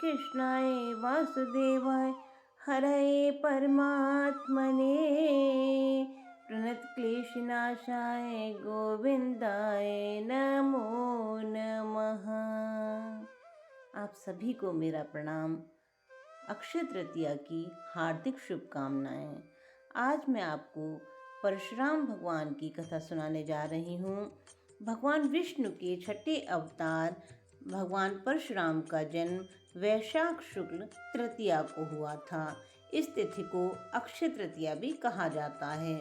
कृष्णाय वासुदेवाय हरये परमात्मने प्रणतक्लेशनाशाय गोविंदाय नमो नमः। आप सभी को मेरा प्रणाम। अक्षय तृतीया की हार्दिक शुभकामनाएं। आज मैं आपको परशुराम भगवान की कथा सुनाने जा रही हूँ। भगवान विष्णु के छठे अवतार भगवान परशुराम का जन्म वैशाख शुक्ल तृतीया को हुआ था। इस तिथि को अक्षय तृतीया भी कहा जाता है।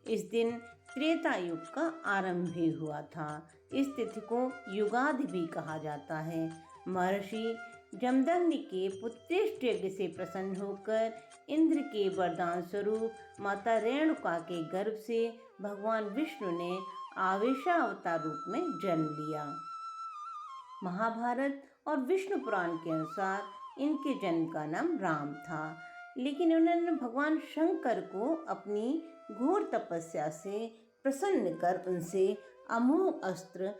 इस दिन त्रेता युग का आरंभ भी हुआ था। इस तिथि को युगादि भी कहा जाता है। महर्षि जमदग्नि के पुत्रेष्ट यज्ञ से प्रसन्न होकर इंद्र के वरदान स्वरूप माता रेणुका के गर्भ से भगवान विष्णु ने आवेशावतार रूप में जन्म लिया। महाभारत और विष्णु पुराण के अनुसार इनके जन्म का नाम राम था, लेकिन उन्होंने भगवान शंकर को अपनी घोर तपस्या से प्रसन्न कर उनसे अमोघ अस्त्र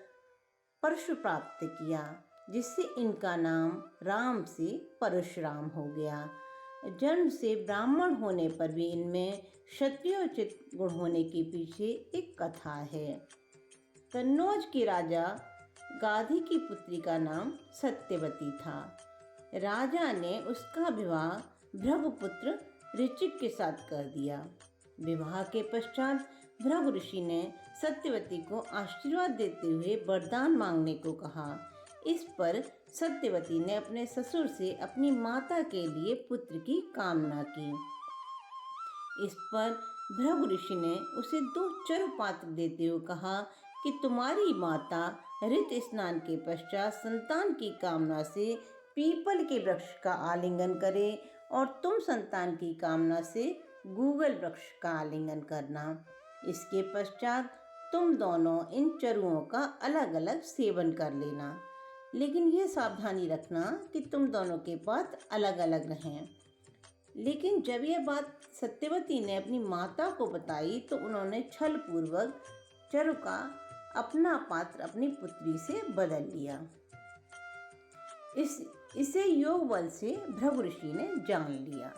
परशु प्राप्त किया, जिससे इनका नाम राम से परशुराम हो गया। जन्म से ब्राह्मण होने पर भी इनमें क्षत्रियोचित गुण होने के पीछे एक कथा है। कन्नौज के राजा गाधी की पुत्री का नाम सत्यवती था। राजा ने उसका विवाह भृगुपुत्र ऋचिक के साथ कर दिया। विवाह के पश्चात भृगु ऋषि ने सत्यवती को आशीर्वाद देते हुए वरदान मांगने को कहा। इस पर सत्यवती ने अपने ससुर से अपनी माता के लिए पुत्र की कामना की। इस पर भृगु ऋषि ने उसे 2 चरु पात्र देते हुए कहा कि तुम्हारी माता ऋत स्नान के पश्चात संतान की कामना से पीपल के वृक्ष का आलिंगन करे और तुम संतान की कामना से गूगल वृक्ष का आलिंगन करना। इसके पश्चात तुम दोनों इन चरुओं का अलग अलग सेवन कर लेना, लेकिन यह सावधानी रखना कि तुम दोनों के पात्र अलग अलग रहें। लेकिन जब यह बात सत्यवती ने अपनी माता को बताई तो उन्होंने छल पूर्वक चरु का अपना पात्र अपनी पुत्री से बदल लिया। इसे योग बल से भृगु ऋषि ने जान लिया।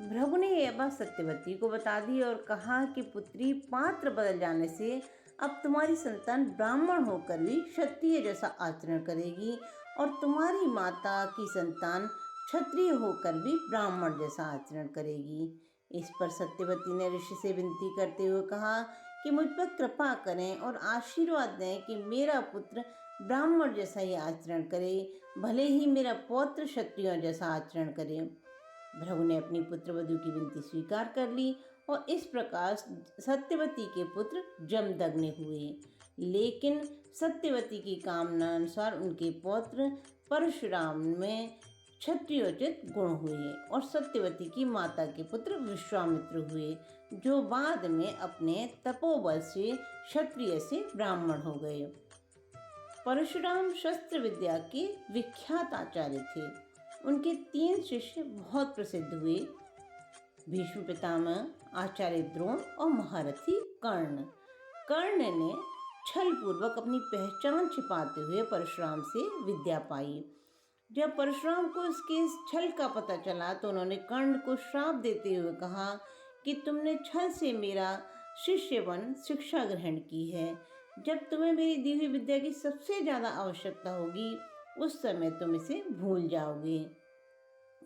भृगु ने यह बात सत्यवती को बता दी और कहा कि पुत्री, पात्र बदल जाने से अब तुम्हारी संतान ब्राह्मण होकर भी क्षत्रिय जैसा आचरण करेगी और तुम्हारी माता की संतान क्षत्रिय होकर भी ब्राह्मण जैसा आचरण करेगी। इस पर सत्यवती ने ऋषि से विनती करते हुए कहा कि मुझ पर कृपा करें और आशीर्वाद दें कि मेरा पुत्र ब्राह्मण जैसा ही आचरण करे, भले ही मेरा पौत्र क्षत्रियों जैसा आचरण करे। भृगु ने अपनी पुत्रवधू की विनती स्वीकार कर ली और इस प्रकार सत्यवती के पुत्र जमदग्नि हुए। लेकिन सत्यवती की कामना अनुसार उनके पौत्र परशुराम में क्षत्रियोचित गुण हुए और सत्यवती की माता के पुत्र विश्वामित्र हुए, जो बाद में अपने तपोबल से क्षत्रिय से ब्राह्मण हो गए। परशुराम शस्त्र विद्या के विख्यात आचार्य थे। उनके 3 शिष्य बहुत प्रसिद्ध हुए: भीष्म पितामह, आचार्य द्रोण और महारथी कर्ण। कर्ण ने छल पूर्वक अपनी पहचान छिपाते हुए परशुराम से विद्या पाई। जब परशुराम को इसके छल का पता चला तो उन्होंने कर्ण को श्राप देते हुए कहा कि तुमने छल से मेरा शिष्य बन शिक्षा ग्रहण की है। जब तुम्हें मेरी दी हुई विद्या की सबसे ज़्यादा आवश्यकता होगी उस समय तुम इसे भूल जाओगे।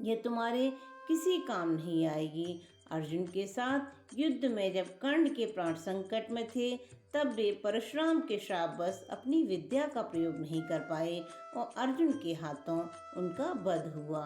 यह तुम्हारे किसी काम नहीं आएगी। अर्जुन के साथ युद्ध में जब कर्ण के प्राण संकट में थे तब वे परशुराम के श्रापवश अपनी विद्या का प्रयोग नहीं कर पाए और अर्जुन के हाथों उनका वध हुआ।